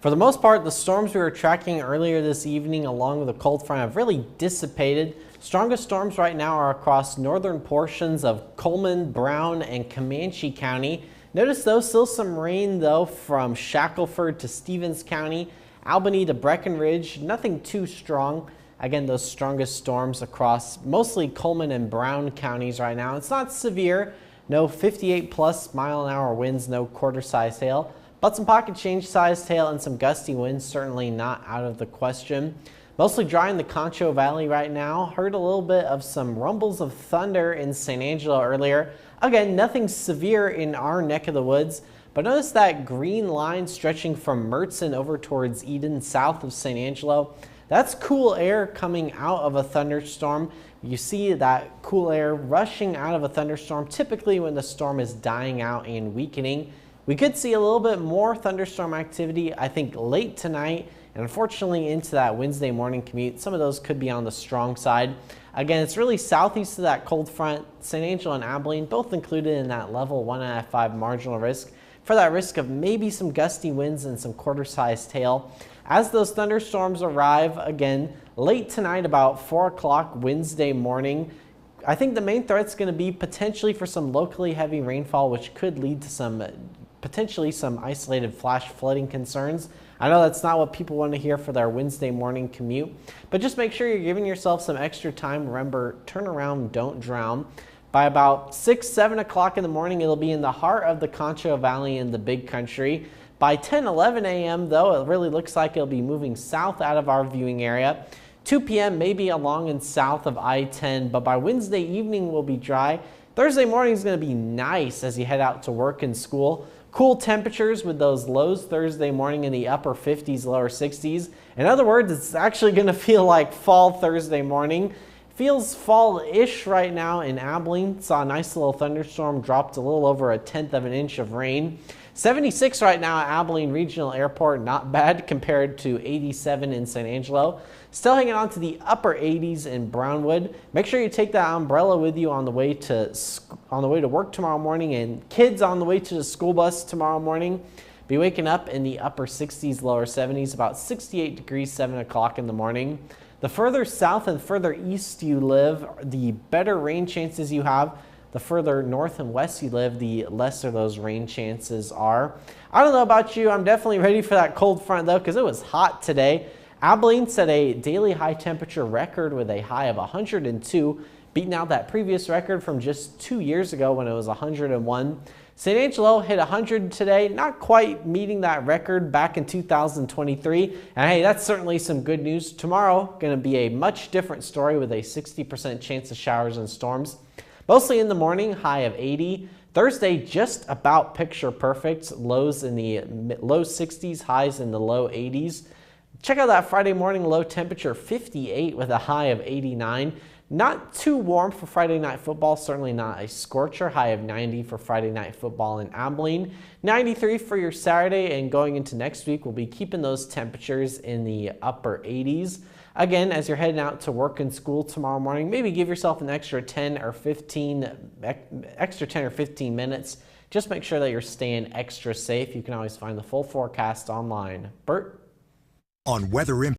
For the most part, the storms we were tracking earlier this evening along with the cold front have really dissipated. Strongest storms right now are across northern portions of Coleman, Brown, and Comanche County. Notice though, still some rain though from Shackelford to Stevens County, Albany to Breckenridge, nothing too strong. Again, those strongest storms across mostly Coleman and Brown counties right now. It's not severe, no 58 plus mile-an-hour winds, no quarter-size hail, but some pocket change size hail and some gusty winds, certainly not out of the question. Mostly dry in the Concho Valley right now. Heard a little bit of some rumbles of thunder in San Angelo earlier. Again, nothing severe in our neck of the woods, but notice that green line stretching from Mertzen over towards Eden, south of San Angelo. That's cool air coming out of a thunderstorm. You see that cool air rushing out of a thunderstorm, typically when the storm is dying out and weakening. We could see a little bit more thunderstorm activity, I think, late tonight, and unfortunately into that Wednesday morning commute. Some of those could be on the strong side. Again, it's really southeast of that cold front. San Angelo and Abilene both included in that level 1 out of 5 marginal risk for that risk of maybe some gusty winds and some quarter-sized hail. As those thunderstorms arrive, again, late tonight about 4 o'clock Wednesday morning, I think the main threat's going to be potentially for some locally heavy rainfall, which could lead to some potentially some isolated flash flooding concerns. I know that's not what people want to hear for their Wednesday morning commute, but just make sure you're giving yourself some extra time. Remember, turn around, don't drown. By about 6, 7 o'clock in the morning, it'll be in the heart of the Concho Valley in the Big Country. By 10, 11 a.m., though, it really looks like it'll be moving south out of our viewing area. 2 p.m. maybe along and south of I-10, but by Wednesday evening will be dry. Thursday morning is going to be nice as you head out to work and school. Cool temperatures with those lows Thursday morning in the upper 50s, lower 60s. In other words, it's actually going to feel like fall Thursday morning. Feels fall-ish right now in Abilene. Saw a nice little thunderstorm, dropped a little over 1/10 of an inch of rain. 76 right now at Abilene Regional Airport, not bad compared to 87 in San Angelo. Still hanging on to the upper 80s in Brownwood. Make sure you take that umbrella with you on the way to work tomorrow morning, and kids on the way to the school bus tomorrow morning. Be waking up in the upper 60s, lower 70s, about 68 degrees, 7 o'clock in the morning. The further south and further east you live, the better rain chances you have. The further north and west you live, the lesser those rain chances are. I don't know about you, I'm definitely ready for that cold front though, because it was hot today. Abilene set a daily high temperature record with a high of 102, beating out that previous record from just 2 years ago when it was 101. San Angelo hit 100 today, not quite meeting that record back in 2023. And hey, that's certainly some good news. Tomorrow, going to be a much different story with a 60% chance of showers and storms. Mostly in the morning, high of 80. Thursday, just about picture perfect. Lows in the low 60s, highs in the low 80s. Check out that Friday morning low temperature, 58 with a high of 89. Not too warm for Friday Night Football, certainly not a scorcher. High of 90 for Friday Night Football in Abilene. 93 for your Saturday, and going into next week, we'll be keeping those temperatures in the upper 80s. Again, as you're heading out to work and school tomorrow morning, maybe give yourself an extra 10 or 15 minutes. Just make sure that you're staying extra safe. You can always find the full forecast online. Bert? On Weather